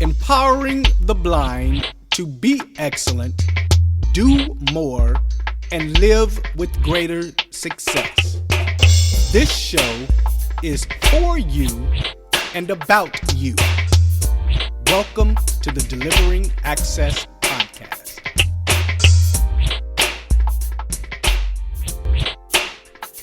empowering the blind to be excellent, do more, and live with greater success. This show is for you and about you. Welcome to the Delivering Access Podcast.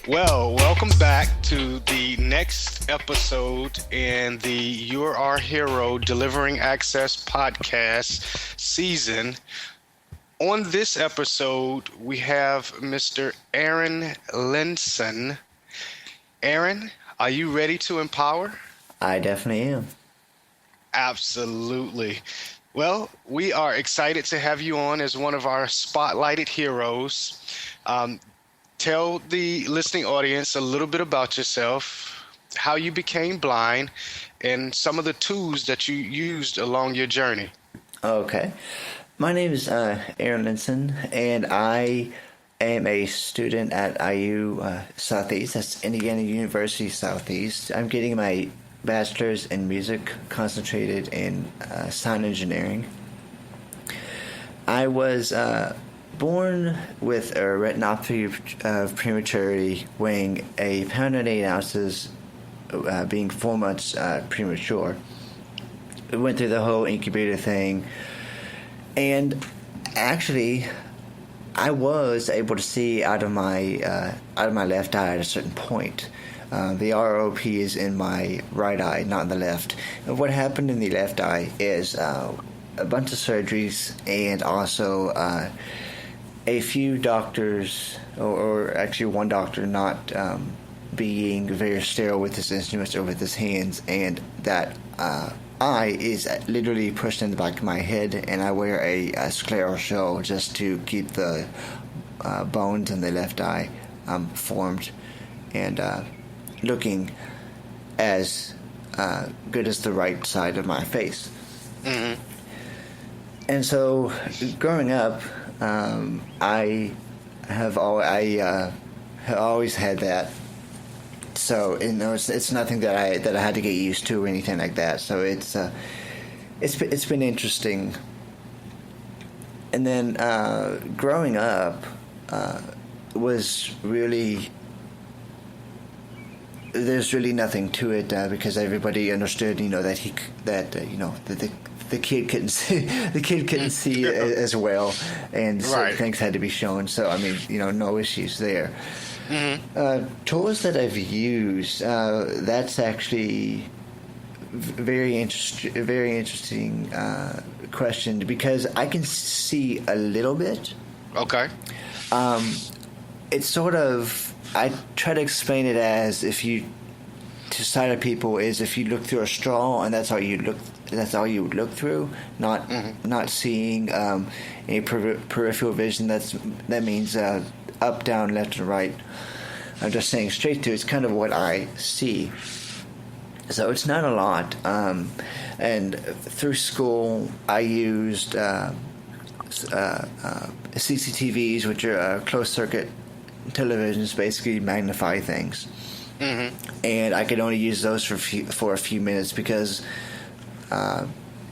Well, welcome back to the next episode in the You're Our Hero Delivering Access Podcast season. On this episode, we have Mr. Aaron Linson. Aaron, are you ready to empower? I definitely am. Absolutely. Well, we are excited to have you on as one of our spotlighted heroes. Tell the listening audience a little bit about yourself, how you became blind, and some of the tools that you used along your journey. Okay. My name is Aaron Linson, and I am a student at IU Southeast. That's Indiana University Southeast. I'm getting my bachelor's in music, concentrated in sound engineering. I was born with a retinopathy of prematurity, weighing a pound and 8 ounces, being 4 months premature. We went through the whole incubator thing, and actually, I was able to see out of my left eye at a certain point. The ROP is in my right eye, not in the left. And what happened in the left eye is a bunch of surgeries and also a few doctors, or actually one doctor, not being very sterile with his instruments or with his hands, and that eye is literally pushed in the back of my head, and I wear a scleral shell just to keep the bones in the left eye formed and looking as good as the right side of my face. Mm-hmm. And so, growing up, I have always had that. So it's nothing that I had to get used to or anything like that. So it's been interesting. And then growing up was really, there's really nothing to it because everybody understood, that the kid couldn't see as well, and certain things had to be shown. So no issues there. Mm-hmm. Tools that I've used, that's actually very interesting question, because I can see a little bit. Okay. It's sort of, I try to explain it as to sighted people is if you look through a straw and that's all you would look through, not seeing any peripheral vision. That means up, down, left, and right. I'm just saying straight through. It's kind of what I see. So it's not a lot. And through school, I used CCTVs, which are closed circuit televisions, basically magnify things. Mm-hmm. And I could only use those for a few minutes because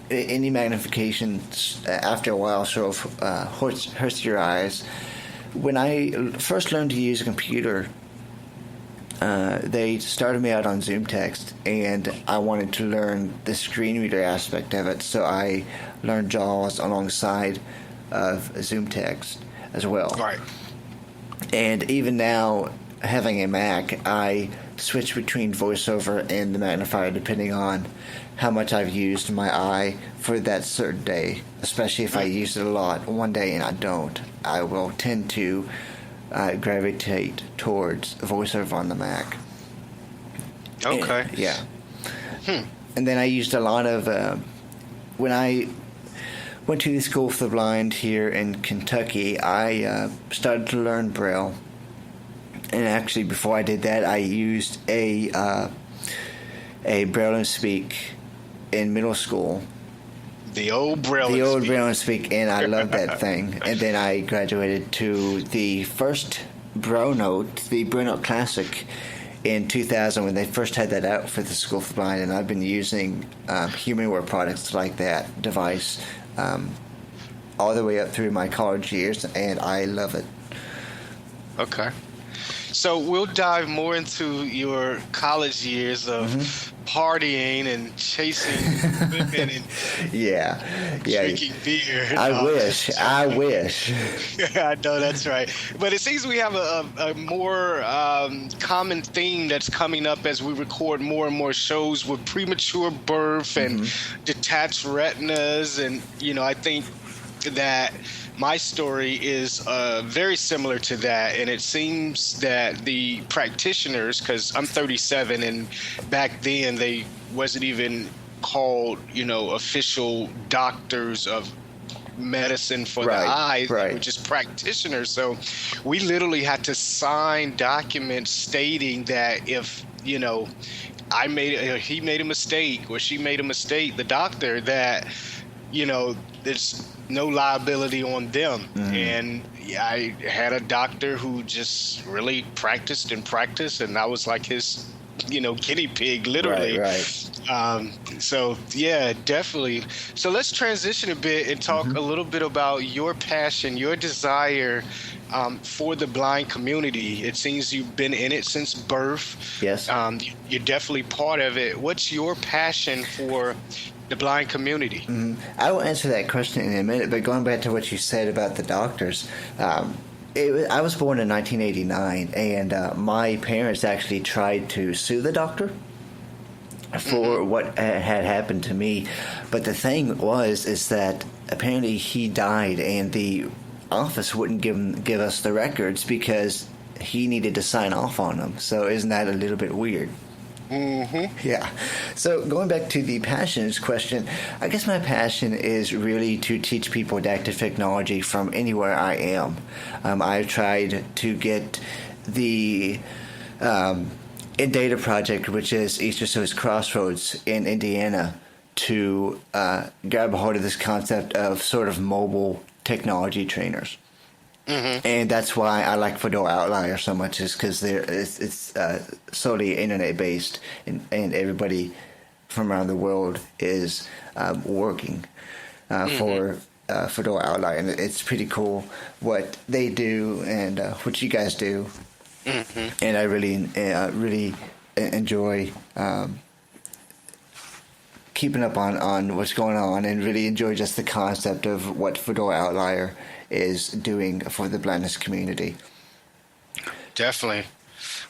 any magnification after a while sort of hurts your eyes. When I first learned to use a computer, they started me out on Zoom Text, and I wanted to learn the screen reader aspect of it, so I learned JAWS alongside of Zoom Text as well. Right. And even now, having a Mac, I switch between VoiceOver and the magnifier depending on how much I've used my eye for that certain day, especially if I use it a lot one day and I don't. I will tend to gravitate towards VoiceOver on the Mac. Okay. And, yeah. And then I used a lot of when I went to the School for the Blind here in Kentucky, I started to learn Braille. And actually, before I did that, I used a Braille and Speak in middle school. The old Braille and Speak, and I loved that thing. And then I graduated to the first Braille Note, the Braille Note Classic, in 2000 when they first had that out for the School for the Blind, and I've been using HumanWare products like that device all the way up through my college years, and I love it. Okay. So we'll dive more into your college years of partying and chasing women and drinking beer. I wish. I know, that's right. But it seems we have a more common theme that's coming up as we record more and more shows with premature birth and detached retinas. And, I think that my story is very similar to that, and it seems that the practitioners, because I'm 37, and back then they wasn't even called, official doctors of medicine for the eyes, they were just practitioners. So we literally had to sign documents stating that if, he made a mistake or she made a mistake, the doctor, that, there's no liability on them. And I had a doctor who just really practiced, and I was like his, guinea pig, literally. So yeah, definitely. So let's transition a bit and talk a little bit about your passion, your desire for the blind community. It seems you've been in it since birth. Yes. You're definitely part of it. What's your passion for the blind community? I will answer that question in a minute, but going back to what you said about the doctors, I was born in 1989, and my parents actually tried to sue the doctor for what had happened to me. But the thing is that apparently he died, and the office wouldn't give us the records because he needed to sign off on them. So isn't that a little bit weird? Yeah. So going back to the passions question, I guess my passion is really to teach people adaptive technology from anywhere I am. I've tried to get the Data Project, which is East Coast Crossroads in Indiana, to grab a hold of this concept of sort of mobile technology trainers. And that's why I like Fedora Outlier so much, is because it's solely internet based, and everybody from around the world is working for Fedora Outlier, and it's pretty cool what they do and what you guys do. And I really enjoy keeping up on what's going on, and really enjoy just the concept of what Fedora Outlier is doing for the blindness community. Definitely.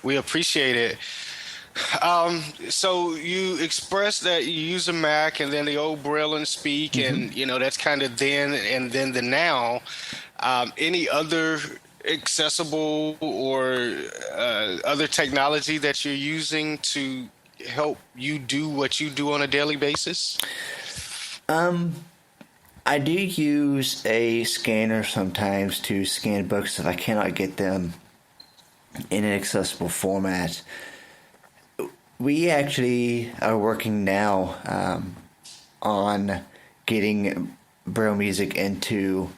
We appreciate it. So you expressed that you use a Mac, and then the old Braille and Speak, and that's kind of then and then the now. Any other accessible or other technology that you're using to help you do what you do on a daily basis? I do use a scanner sometimes to scan books if I cannot get them in an accessible format. We actually are working now on getting Braille music into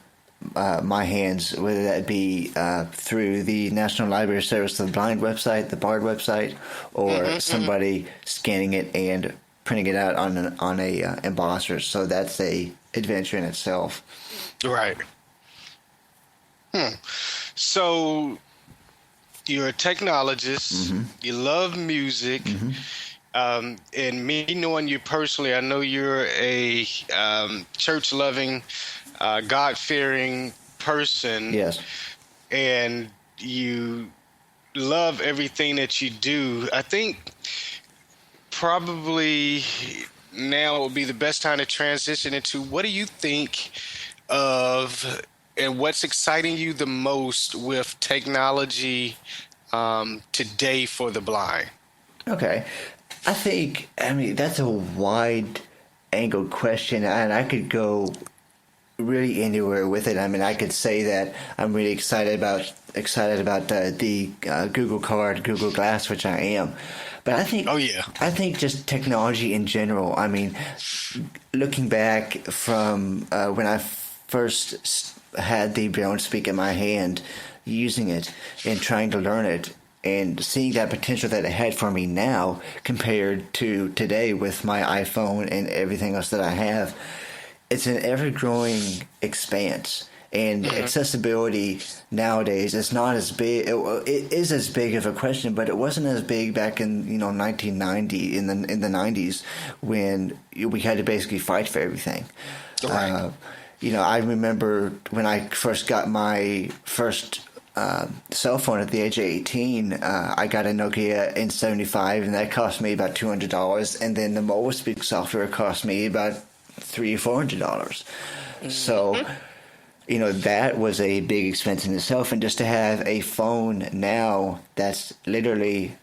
my hands, whether that be through the National Library Service of the Blind website, the BARD website, or somebody scanning it and printing it out on a embosser. So that's a adventure in itself. Right. So you're a technologist. You love music. And me knowing you personally, I know you're a church-loving, God-fearing person. Yes. And you love everything that you do. I think probably now would be the best time to transition into what do you think of and what's exciting you the most with technology today for the blind? Okay. I mean, that's a wide-angled question, and I could go really anywhere with it. I mean, I could say that I'm really excited about the Google Card, Google Glass, which I am. But I think just technology in general. I mean, looking back from when I first had the Braille and Speak in my hand, using it and trying to learn it, and seeing that potential that it had for me now compared to today with my iPhone and everything else that I have, it's an ever-growing expanse. And accessibility nowadays is not as big. It is as big of a question, but it wasn't as big back in 1990 in the 90s when we had to basically fight for everything. Right. I remember when I first got my first cell phone at the age of 18, I got a Nokia N75, and that cost me about $200. And then the mobile speak software cost me about $300 or $400. So, that was a big expense in itself. And just to have a phone now that's literally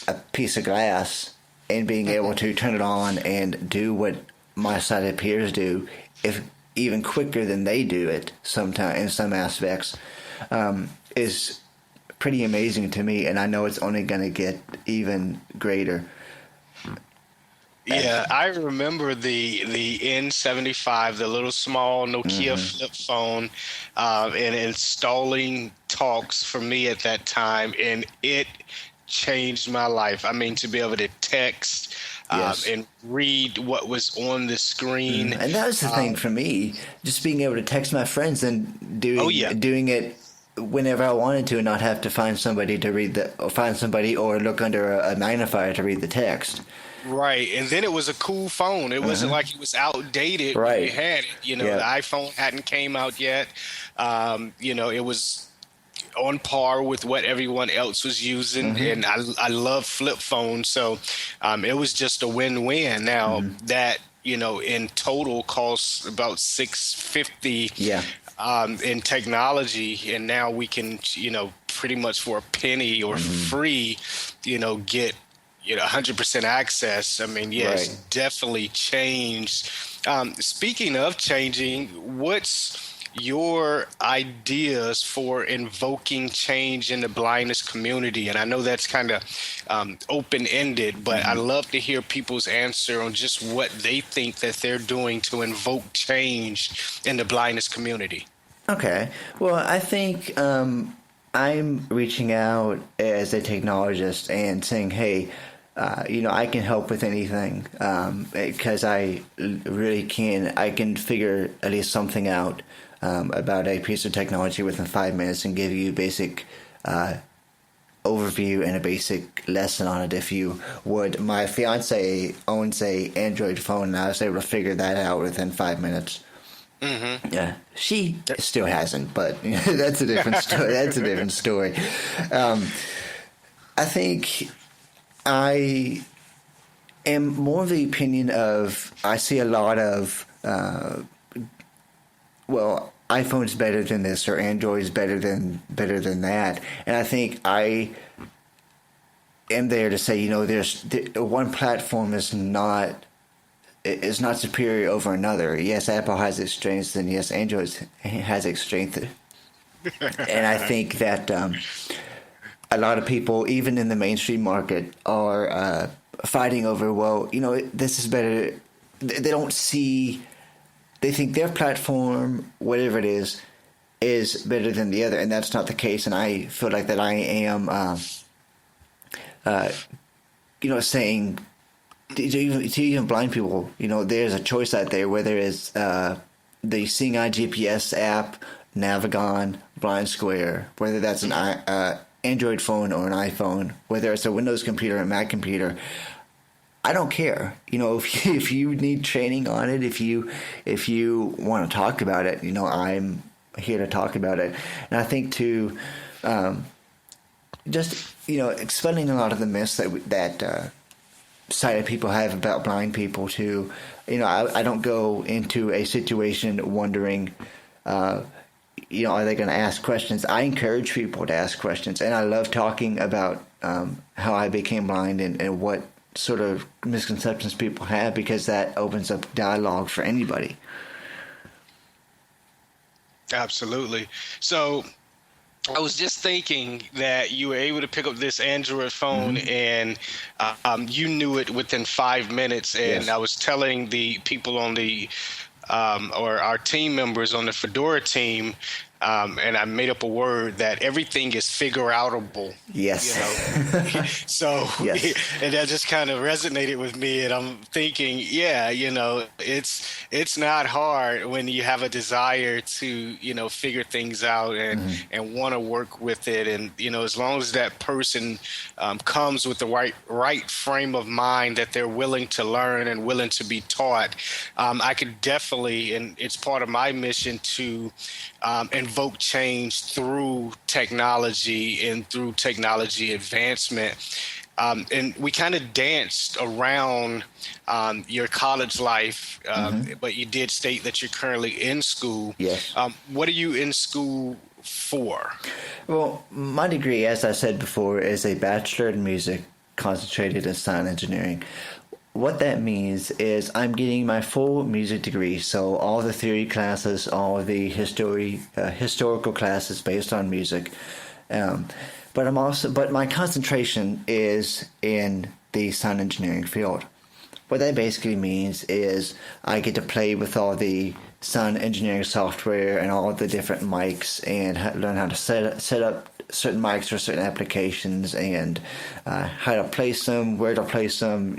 a piece of glass and being able to turn it on and do what my sighted peers do, if even quicker than they do it sometimes in some aspects, is pretty amazing to me. And I know it's only going to get even greater. Yeah, I remember the N75, the little small Nokia flip phone, and installing Talks for me at that time, and it changed my life. I mean, to be able to text and read what was on the screen. And that was the thing for me, just being able to text my friends and doing it whenever I wanted to, and not have to find somebody or look under a magnifier to read the text. Right, and then it was a cool phone. It wasn't like it was outdated when you had it. The iPhone hadn't came out yet. It was on par with what everyone else was using, and I love flip phones, so it was just a win-win. Now that in total costs about $650 in technology, and now we can pretty much for a penny or free get 100% access. I mean, it's definitely changed. Speaking of changing, what's your ideas for invoking change in the blindness community? And I know that's kind of open-ended, but I'd love to hear people's answer on just what they think that they're doing to invoke change in the blindness community. Okay. Well, I think I'm reaching out as a technologist and saying, hey, I can help with anything because I really can. I can figure at least something out about a piece of technology within 5 minutes and give you a basic overview and a basic lesson on it if you would. My fiance owns a Android phone, and I was able to figure that out within 5 minutes. Yeah, she still hasn't, but that's a different story. That's a different story. I think I am more of the opinion of I see a lot of iPhone's better than this or Android's better than that, and I think I am there to say there's one platform is not superior over another. Yes, Apple has its strengths, and yes, Android has its strengths. And I think that a lot of people, even in the mainstream market, are fighting over, this is better. They don't see, they think their platform, whatever it is better than the other, and that's not the case. And I feel like that I am, saying, to even blind people, there's a choice out there, whether it's the Seeing Eye GPS app, Navigon, Blind Square, whether that's an Android phone or an iPhone, whether it's a Windows computer or a Mac computer. I don't care. If you need training on it, if you want to talk about it, I'm here to talk about it. And I think to just explaining a lot of the myths that sighted people have about blind people to, I don't go into a situation wondering, are they going to ask questions? I encourage people to ask questions, and I love talking about how I became blind and what sort of misconceptions people have, because that opens up dialogue for anybody. Absolutely. So I was just thinking that you were able to pick up this Android phone and you knew it within 5 minutes. And I was telling the people on the or our team members on the Fedora team, and I made up a word that everything is figure outable. Yes. So, Yes. and that just kind of resonated with me, and I'm thinking, yeah, it's not hard when you have a desire to, figure things out and want to work with it, and as long as that person comes with the right frame of mind, that they're willing to learn and willing to be taught, I could definitely, and it's part of my mission to invoke change through technology and through technology advancement. And we kind of danced around your college life, but you did state that you're currently in school. Yes. What are you in school for? Well, my degree, as I said before, is a Bachelor in Music concentrated in sound engineering. What that means is I'm getting my full music degree, so all the theory classes, all the historical classes based on music. But my concentration is in the sound engineering field. What that basically means is I get to play with all the sound engineering software and all the different mics and learn how to set up certain mics for certain applications and how to place them, where to place them,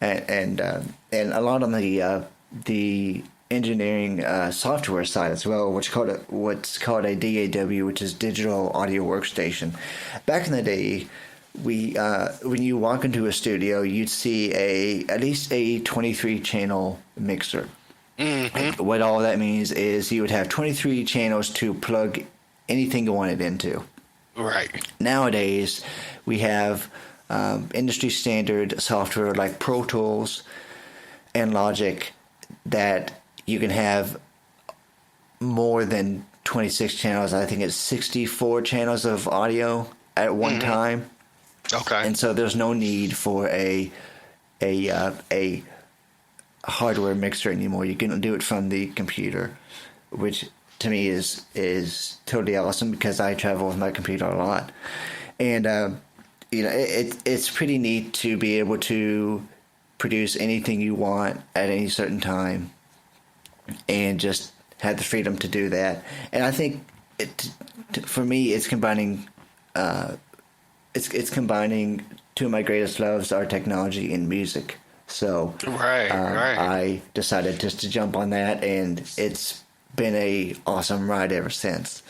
and a lot on the engineering software side as well, what's called a DAW, which is Digital Audio Workstation. Back in the day, when you walk into a studio, you'd see at least a 23 channel mixer. Mm-hmm. What all that means is you would have 23 channels to plug anything you wanted into. Right. Nowadays, we have industry standard software like Pro Tools and Logic that you can have more than 26 channels. I think it's 64 channels of audio at one time. Okay. And so there's no need for a hardware mixer anymore. You can do it from the computer, which to me is totally awesome because I travel with my computer a lot. And it's pretty neat to be able to produce anything you want at any certain time and just have the freedom to do that. And I think for me, it's combining it's combining two of my greatest loves, are technology and music. So right. I decided just to jump on that, and it's been a awesome ride ever since.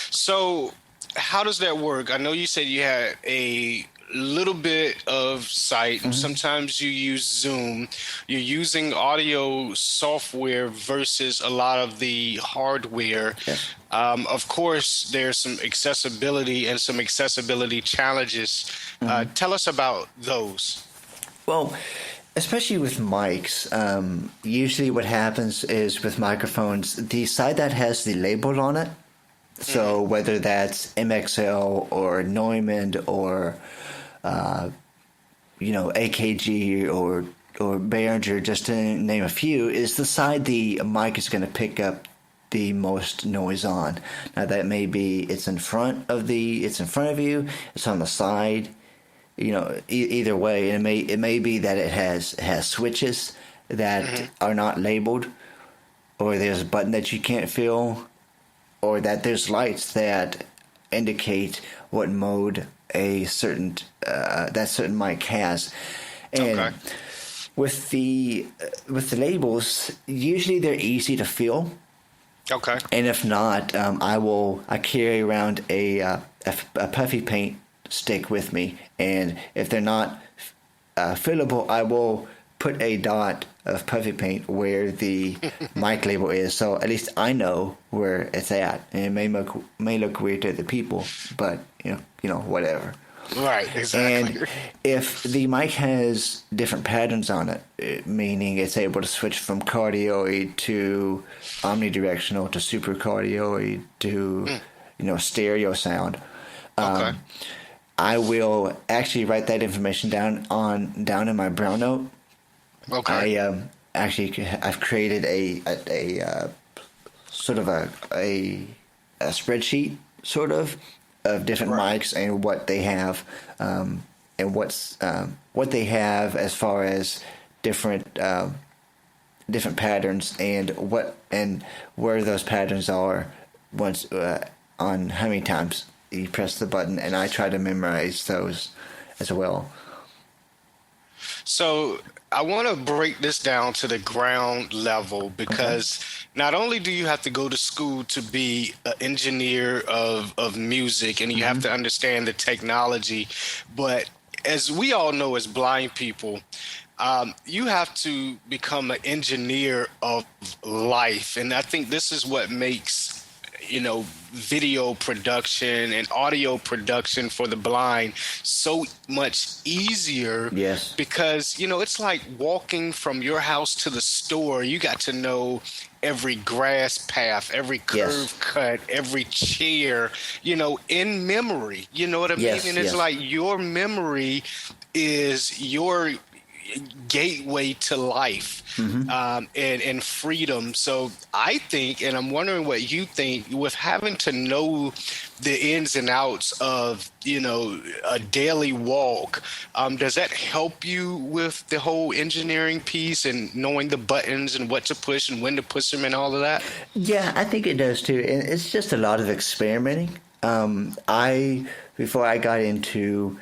So how does that work? I know you said you had a little bit of sight. Sometimes you use Zoom. You're using audio software versus a lot of the hardware. Yes. Of course, there's some accessibility and some accessibility challenges. Tell us about those. Well, especially with mics, usually what happens is with microphones, the side that has the label on it, so whether that's MXL or Neumann or AKG or Behringer, just to name a few, is the side the mic is going to pick up the most noise on. Now that may be it's in front of you, it's on the side, either way. And it may be that it has switches that are not labeled, or there's a button that you can't feel, or that there's lights that indicate what mode a certain mic has. And with the labels, usually they're easy to feel. Okay. And if not, I carry around a puffy paint stick with me, and if they're not fillable, I will put a dot of puffy paint where the mic label is, so at least I know where it's at. And it may look weird to other people, but whatever. Right, exactly. And if the mic has different patterns on it, meaning it's able to switch from cardioid to omnidirectional to supercardioid to stereo sound, I will actually write that information down in my brown note. Okay. I've created a sort of a spreadsheet sort of different mics and what they have, and what they have as far as different different patterns and where those patterns are once on how many times you press the button, and I try to memorize those as well. So I want to break this down to the ground level, because not only do you have to go to school to be an engineer of music, and you have to understand the technology, but as we all know as blind people, you have to become an engineer of life. And I think this is what makes, video production and audio production for the blind so much easier. Yes. Because, it's like walking from your house to the store. You got to know every grass path, every curve cut, every chair, in memory. You know what I mean? And it's like your memory is your gateway to life and freedom. So I think, and I'm wondering what you think, with having to know the ins and outs of, a daily walk, does that help you with the whole engineering piece and knowing the buttons and what to push and when to push them and all of that? Yeah, I think it does too. And it's just a lot of experimenting. Before I got into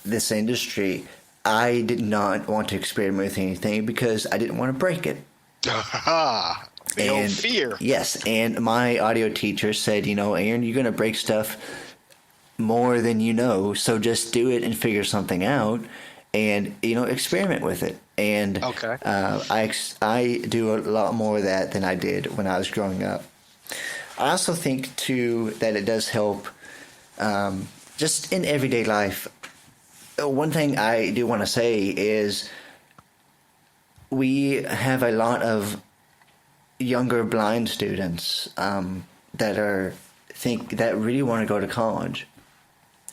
this industry, I did not want to experiment with anything because I didn't want to break it. The old fear. Yes, and my audio teacher said, Aaron, you're going to break stuff more than you know, so just do it and figure something out and, experiment with it. And I do a lot more of that than I did when I was growing up. I also think, too, that it does help just in everyday life. One thing I do want to say is we have a lot of younger blind students that really want to go to college,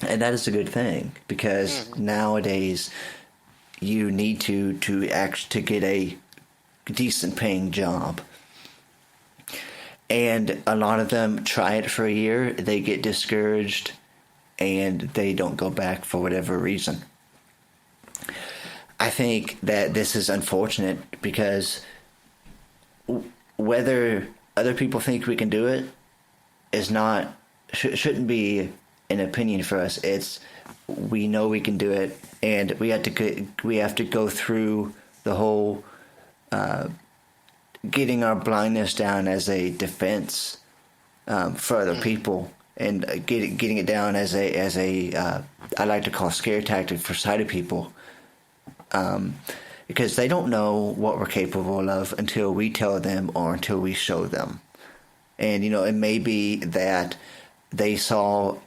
and that is a good thing, because nowadays you need to get a decent paying job. And a lot of them try it for a year, they get discouraged, and they don't go back for whatever reason. I think that this is unfortunate, because whether other people think we can do it is not shouldn't be an opinion for us. It's we know we can do it, and we have to go through the whole getting our blindness down as a defense for other people. And getting it down as a I like to call scare tactic for sighted people, because they don't know what we're capable of until we tell them or until we show them. And it may be that they saw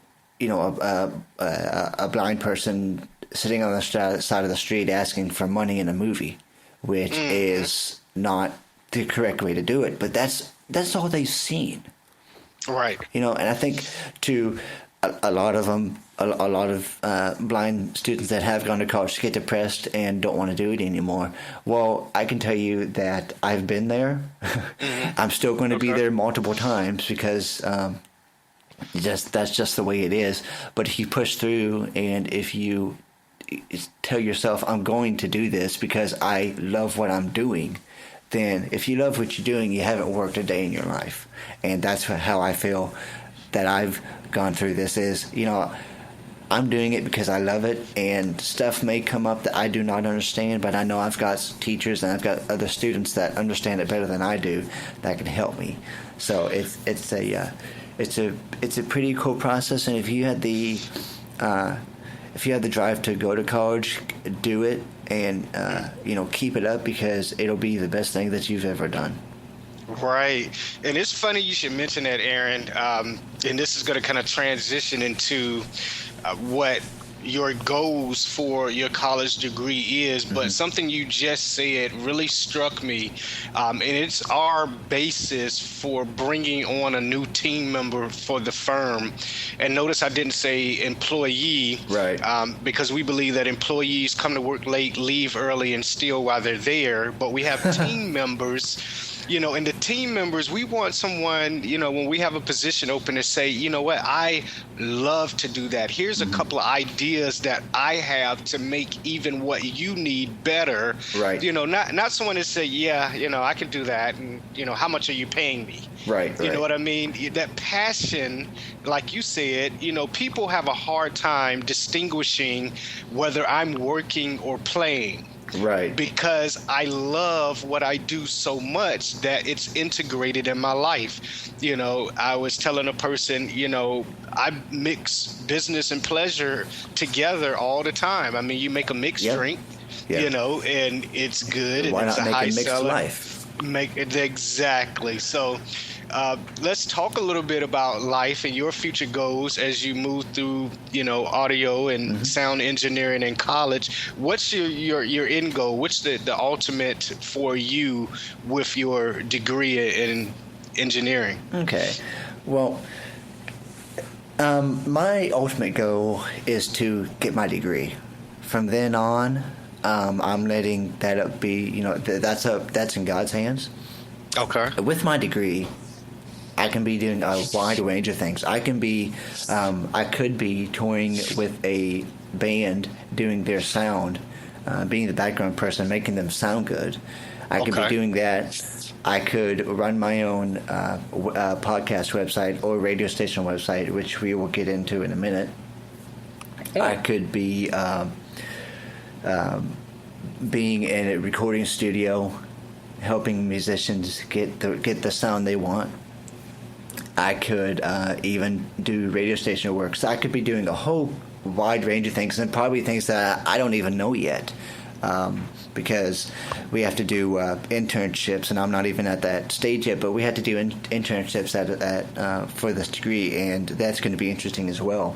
a blind person sitting on the side of the street asking for money in a movie, which is not the correct way to do it. But that's all they've seen. Right. And I think to a lot of them, a lot of blind students that have gone to college get depressed and don't want to do it anymore. Well, I can tell you that I've been there. I'm still going to be there multiple times, because that's just the way it is. But if you push through, and if you tell yourself, I'm going to do this because I love what I'm doing, then if you love what you're doing, you haven't worked a day in your life. And that's how I feel that I've gone through this is, I'm doing it because I love it, and stuff may come up that I do not understand, but I know I've got teachers and I've got other students that understand it better than I do that can help me. So it's a pretty cool process, and if you had the drive to go to college, do it. And, keep it up, because it'll be the best thing that you've ever done. Right. And it's funny you should mention that, Aaron. And this is going to kind of transition into what your goals for your college degree is, but something you just said really struck me, and it's our basis for bringing on a new team member for the firm. And notice I didn't say employee, right? Because we believe that employees come to work late, leave early, and steal while they're there, but we have team members And the team members, we want someone, when we have a position open, to say, you know what, I love to do that. Here's a couple of ideas that I have to make even what you need better. Right. Not someone to say, yeah, I can do that. And, how much are you paying me? Right. You know what I mean? That passion, like you said, people have a hard time distinguishing whether I'm working or playing. Right. Because I love what I do so much that it's integrated in my life. I was telling a person, I mix business and pleasure together all the time. I mean, you make a mixed drink, and it's good. Why and it's not a make high a mixed seller. life? Make it exactly. So let's talk a little bit about life and your future goals as you move through, audio and sound engineering in college. What's your end goal? What's the ultimate for you with your degree in engineering? Okay. Well, my ultimate goal is to get my degree. From then on, I'm letting that up be, that's in God's hands. Okay. With my degree, I can be doing a wide range of things. I could be touring with a band, doing their sound, being the background person, making them sound good. I could be doing that. I could run my own podcast website or radio station website, which we will get into in a minute. I could be being in a recording studio, helping musicians get the sound they want. I could even do radio station work. So I could be doing a whole wide range of things, and probably things that I don't even know yet, because we have to do internships, and I'm not even at that stage yet. But we had to do internships for this degree, and that's going to be interesting as well,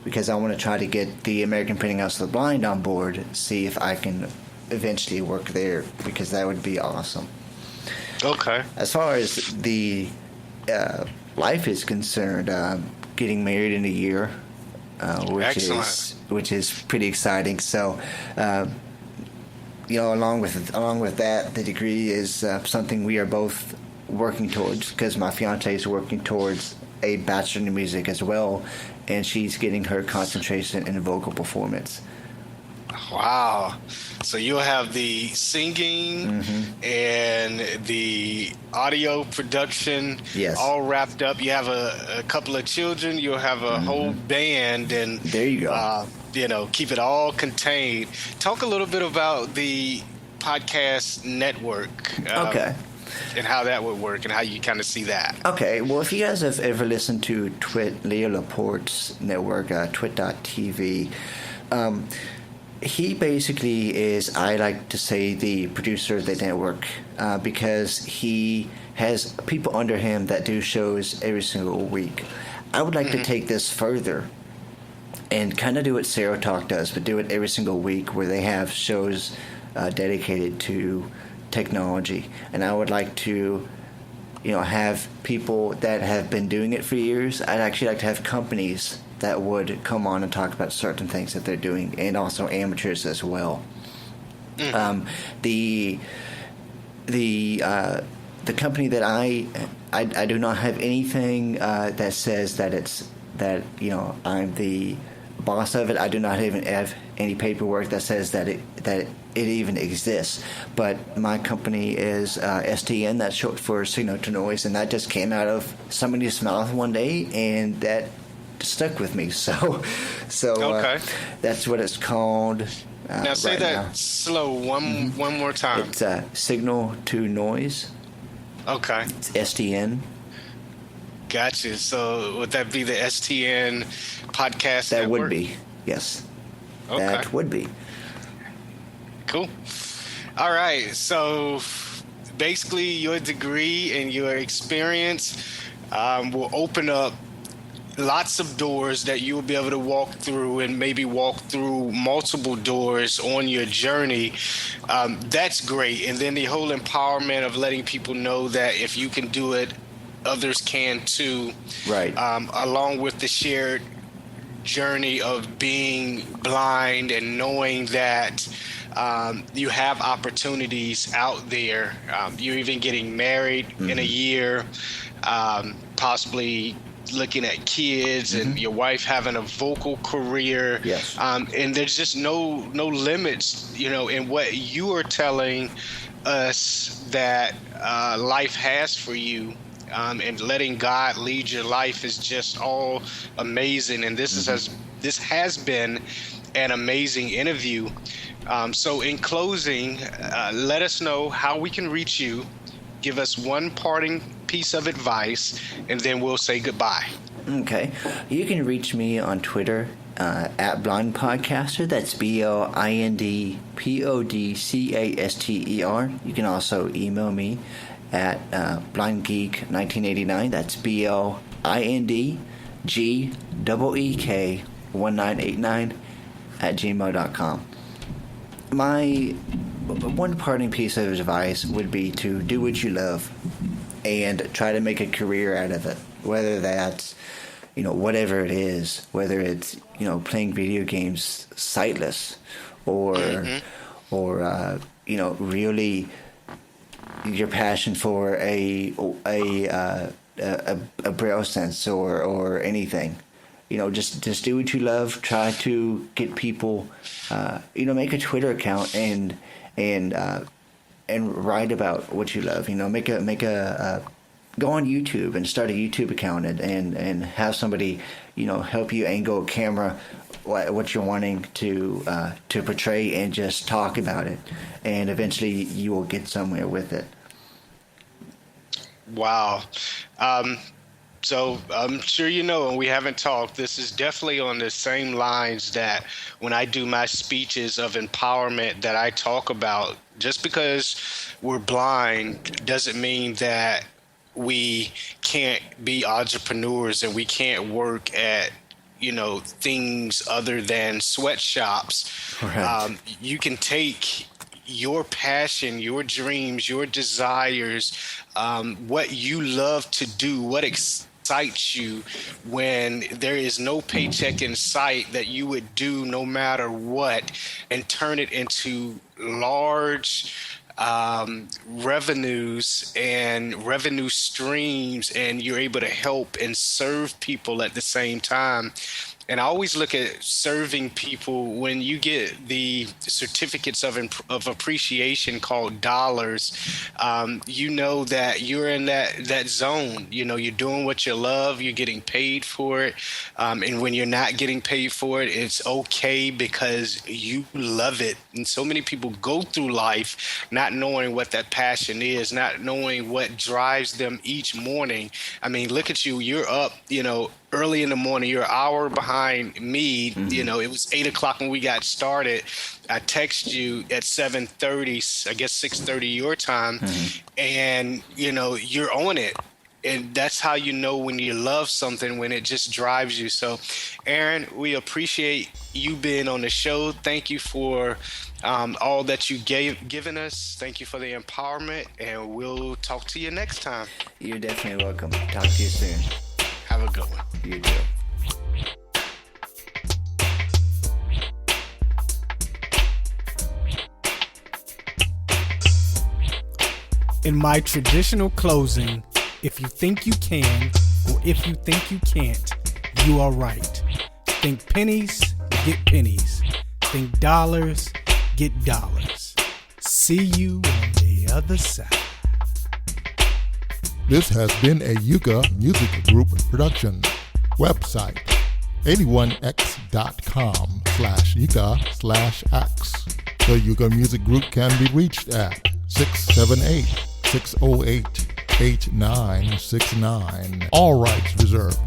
because I want to try to get the American Printing House of the Blind on board, see if I can eventually work there, because that would be awesome. Okay. As far as the life is concerned, getting married in a year, which is pretty exciting. So, along with that, the degree is something we are both working towards, because my fiance is working towards a bachelor in music as well, and she's getting her concentration in vocal performance. Wow. So you'll have the singing and the audio production all wrapped up. You have a couple of children. You'll have a whole band. And there you go. Keep it all contained. Talk a little bit about the podcast network. Okay. And how that would work and how you kind of see that. Okay. Well, if you guys have ever listened to Leo Laporte's network, twit.tv, he basically is, I like to say, the producer of the network, because he has people under him that do shows every single week. I would like to take this further and kind of do what Sarah Talk does, but do it every single week, where they have shows dedicated to technology. And I would like to, have people that have been doing it for years. I'd actually like to have companies that would come on and talk about certain things that they're doing, and also amateurs as well. The company that I do not have anything that says that I'm the boss of it. I do not even have any paperwork that says that it even exists. But my company is STN. That's short for signal to noise, and that just came out of somebody's mouth one day, and that stuck with me. So that's what it's called. Now say that slow one more time. It's signal to noise. Okay. It's STN. Gotcha. So would that be the STN podcast That network? would be, yes. Okay. That would be. Cool. All right. So basically your degree and your experience will open up lots of doors that you will be able to walk through, and maybe walk through multiple doors on your journey. That's great. And then the whole empowerment of letting people know that if you can do it, others can too. Right. Along with the shared journey of being blind and knowing that You have opportunities out there. You're even getting married in a year, possibly looking at kids, and your wife having a vocal career. Yes. And there's just no limits, in what you are telling us that life has for you. And letting God lead your life is just all amazing. And this has been an amazing interview. So in closing, let us know how we can reach you. Give us one parting piece of advice, and then we'll say goodbye. Okay. You can reach me on Twitter at Blind Podcaster. That's BLINDPODCASTER. You can also email me at blindgeek1989. That's BLINDGEEK1989 at gmail.com. My one parting piece of advice would be to do what you love and try to make a career out of it, whether that's whatever it is, whether it's playing video games sightless or really your passion for a braille sense or anything. Just do what you love. Try to get people, make a Twitter account and write about what you love. Make a go on YouTube and start a YouTube account and have somebody, help you angle a camera, what you're wanting to portray, and just talk about it. And eventually you will get somewhere with it. Wow. So I'm sure and we haven't talked, this is definitely on the same lines that when I do my speeches of empowerment that I talk about. Just because we're blind doesn't mean that we can't be entrepreneurs and we can't work at things other than sweatshops. Right. You can take your passion, your dreams, your desires, what you love to do, what excites you, when there is no paycheck in sight, that you would do no matter what, and turn it into large revenues and revenue streams, and you're able to help and serve people at the same time. And I always look at serving people, when you get the certificates of appreciation called dollars, that you're in that zone. You're doing what you love, you're getting paid for it. And when you're not getting paid for it, it's okay, because you love it. And so many people go through life not knowing what that passion is, not knowing what drives them each morning. I mean, look at you, you're up, early in the morning. You're an hour behind me. It was 8:00 when we got started. I texted you at 7:30, I guess 6:30 your time, and you're on it. And that's how when you love something, when it just drives you. So, Aaron, we appreciate you being on the show. Thank you for all that you given us. Thank you for the empowerment, and we'll talk to you next time. You're definitely welcome. Talk to you soon. Have a good one. You too. In my traditional closing, if you think you can, or if you think you can't, you are right. Think pennies, get pennies. Think dollars, get dollars. See you on the other side. This has been a Yuga Music Group production. Website 81x.com/Yuga/X. The Yuga Music Group can be reached at 678-608-8969. All rights reserved.